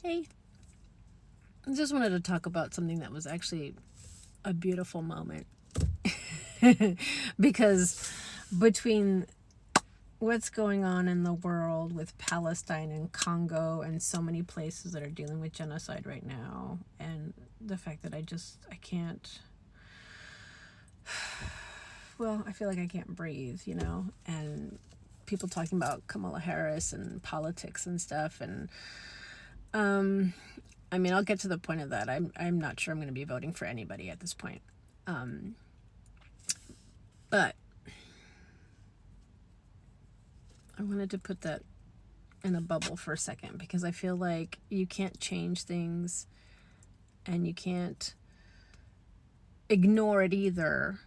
Hey, I just wanted to talk about something that was actually a beautiful moment. Because between what's going on in the world with Palestine and Congo and so many places that are dealing with genocide right now, and the fact that I can't, well, I feel like I can't breathe, and people talking about Kamala Harris and politics and stuff, and I mean, I'll get to the point of that. I'm not sure I'm going to be voting for anybody at this point. But I wanted to put that in a bubble for a second because I feel like you can't change things and you can't ignore it either.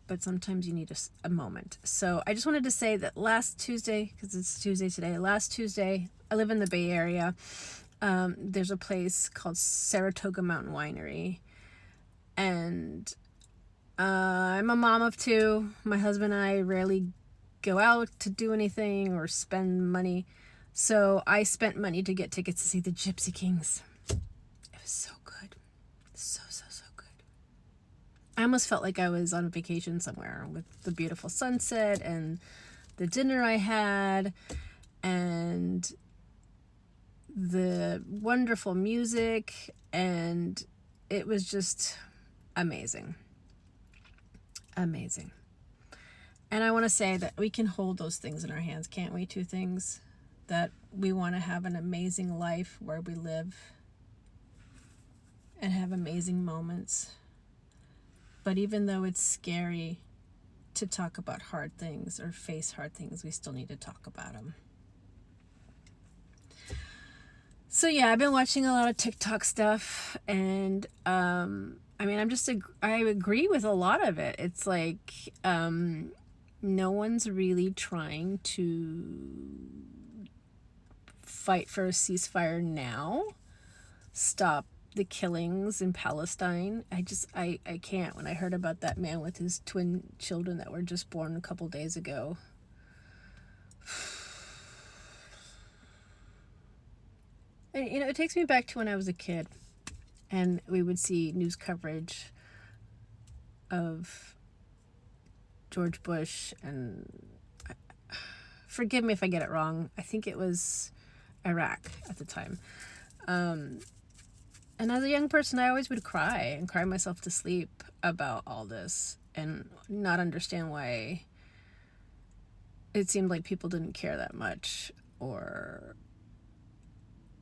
But sometimes you need a moment. So I just wanted to say that last Tuesday, because it's Tuesday today, last Tuesday, I live in the Bay Area. There's a place called Saratoga Mountain Winery. And I'm a mom of two. My husband and I rarely go out to do anything or spend money. So I spent money to get tickets to see the Gypsy Kings. It was so good. So good. I almost felt like I was on vacation somewhere with the beautiful sunset and the dinner I had and the wonderful music, and it was just amazing. Amazing. And I want to say that we can hold those things in our hands, can't we? Two things. That we want to have an amazing life where we live and have amazing moments. But even though it's scary to talk about hard things or face hard things, we still need to talk about them. So yeah, I've been watching a lot of TikTok stuff, and I mean, I agree with a lot of it. It's like no one's really trying to fight for a ceasefire now. Stop the killings in Palestine. I can't. When I heard about that man with his twin children that were just born a couple days ago, and, it takes me back to when I was a kid and we would see news coverage of George Bush, and forgive me if I get it wrong, I think it was Iraq at the time. And as a young person, I always would cry myself to sleep about all this and not understand why it seemed like people didn't care that much or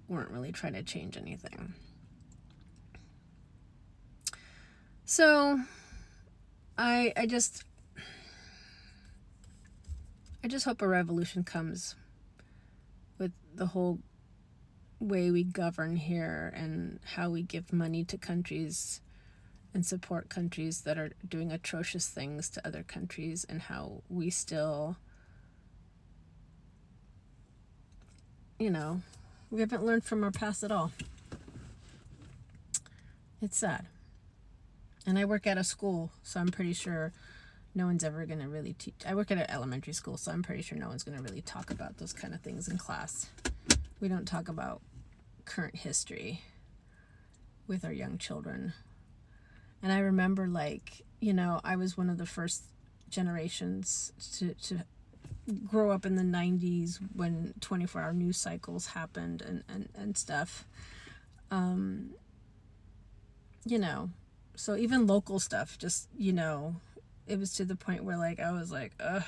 weren't really trying to change anything. So I just hope a revolution comes with the whole way we govern here and how we give money to countries and support countries that are doing atrocious things to other countries, and how we still, we haven't learned from our past at all. It's sad. And I work at a school, so I'm pretty sure no one's ever going to really teach. I work at an elementary school, so I'm pretty sure no one's going to really talk about those kind of things in class. We don't talk about current history with our young children. And I remember, I was one of the first generations to grow up in the 90s when 24-hour news cycles happened and stuff. So even local stuff, just, it was to the point where, I was like, ugh,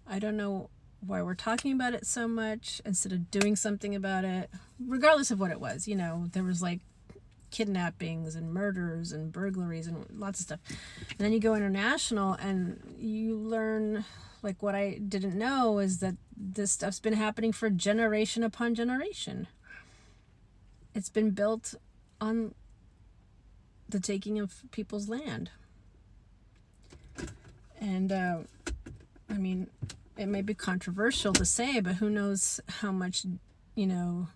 I don't know why we're talking about it so much instead of doing something about it, regardless of what it was. There was, kidnappings and murders and burglaries and lots of stuff. And then you go international and you learn, what I didn't know is that this stuff's been happening for generation upon generation. It's been built on the taking of people's land. And, I mean, it may be controversial to say, but who knows how much,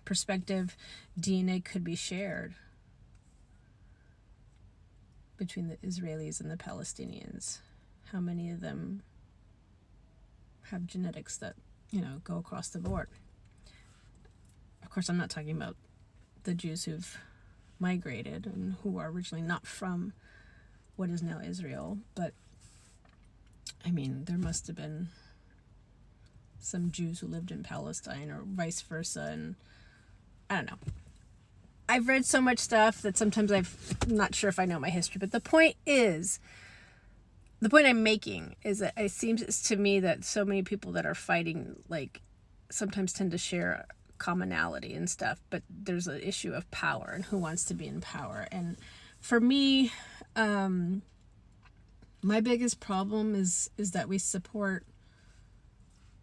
perspective DNA could be shared between the Israelis and the Palestinians. How many of them have genetics that, go across the board. Of course, I'm not talking about the Jews who've migrated and who are originally not from what is now Israel, but I mean, there must have been some Jews who lived in Palestine or vice versa, and I don't know. I've read so much stuff that sometimes I'm not sure if I know my history, but the point I'm making is that it seems to me that so many people that are fighting, like, sometimes tend to share commonality and stuff, but there's an issue of power and who wants to be in power. And for me, my biggest problem is that we support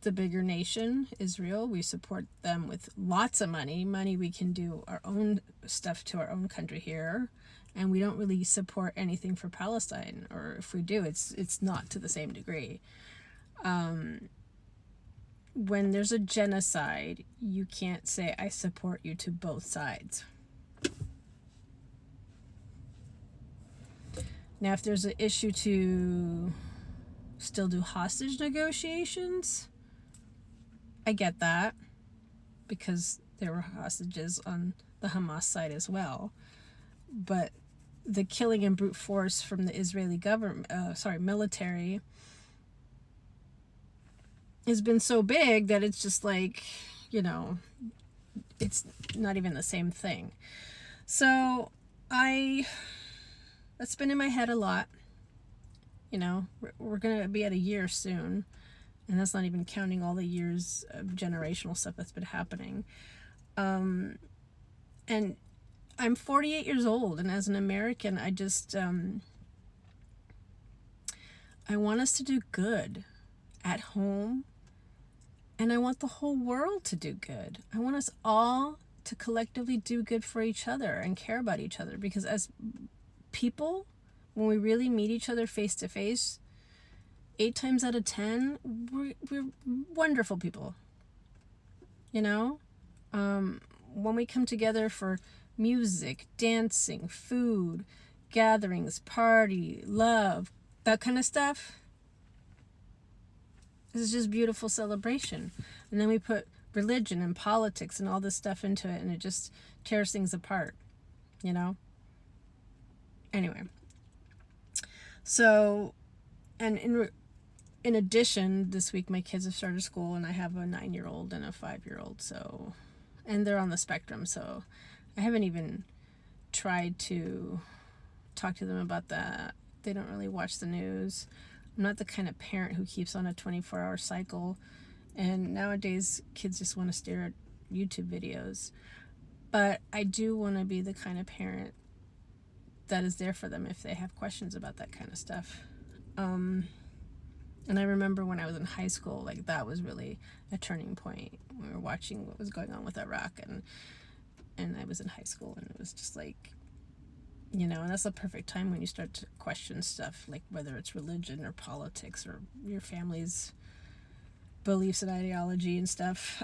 the bigger nation, Israel. We support them with lots of money we can do our own stuff to our own country here, and we don't really support anything for Palestine, or if we do, it's not to the same degree. When there's a genocide, you can't say I support you to both sides. Now, if there's an issue to still do hostage negotiations, I get that, because there were hostages on the Hamas side as well. But the killing and brute force from the Israeli military has been so big that it's just like, it's not even the same thing. So that's been in my head a lot. We're going to be at a year soon, and that's not even counting all the years of generational stuff that's been happening. And I'm 48 years old, and as an American, I just, I want us to do good at home, and I want the whole world to do good. I want us all to collectively do good for each other and care about each other, because as people, when we really meet each other face to face, 8 times out of 10, we're wonderful people. When we come together for music, dancing, food, gatherings, party, love, that kind of stuff, this is just beautiful celebration. And then we put religion and politics and all this stuff into it, and it just tears things apart, Anyway. So, and in addition, this week my kids have started school, and I have a 9-year-old and a 5-year-old, so, and they're on the spectrum, so I haven't even tried to talk to them about that. They don't really watch the news. I'm not the kind of parent who keeps on a 24-hour cycle, and nowadays kids just want to stare at YouTube videos. But I do want to be the kind of parent that is there for them if they have questions about that kind of stuff. And I remember when I was in high school, like, that was really a turning point. We were watching what was going on with Iraq, and I was in high school, and it was just like, and that's the perfect time when you start to question stuff, like whether it's religion or politics or your family's beliefs and ideology and stuff.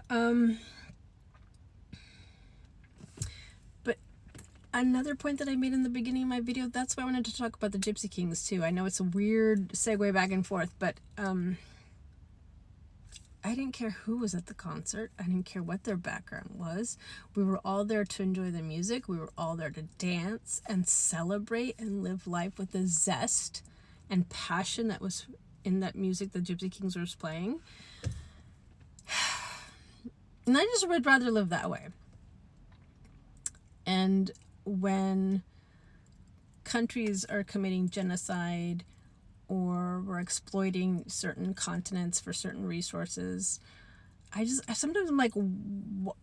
But another point that I made in the beginning of my video, that's why I wanted to talk about the Gypsy Kings too. I know it's a weird segue back and forth, but I didn't care who was at the concert. I didn't care what their background was. We were all there to enjoy the music. We were all there to dance and celebrate and live life with the zest and passion that was in that music the Gypsy Kings were playing. And I just would rather live that way. And when countries are committing genocide, or we're exploiting certain continents for certain resources, I sometimes I'm like,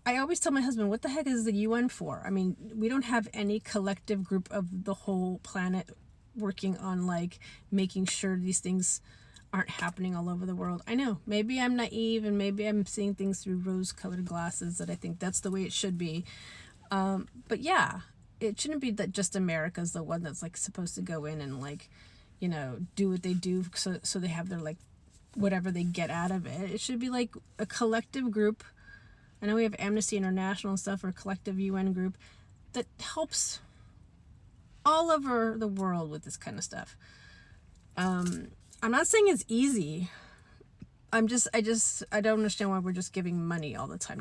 I always tell my husband, what the heck is the UN for? I mean, we don't have any collective group of the whole planet working on, like, making sure these things aren't happening all over the world. I know, maybe I'm naive, and maybe I'm seeing things through rose-colored glasses, that I think that's the way it should be. But yeah, it shouldn't be that just America's the one that's, like, supposed to go in and, like, do what they do so they have their, like, whatever they get out of it. It should be like a collective group. I know we have Amnesty International and stuff, or a collective UN group that helps all over the world with this kind of stuff. I'm not saying it's easy. I don't understand why we're just giving money all the time.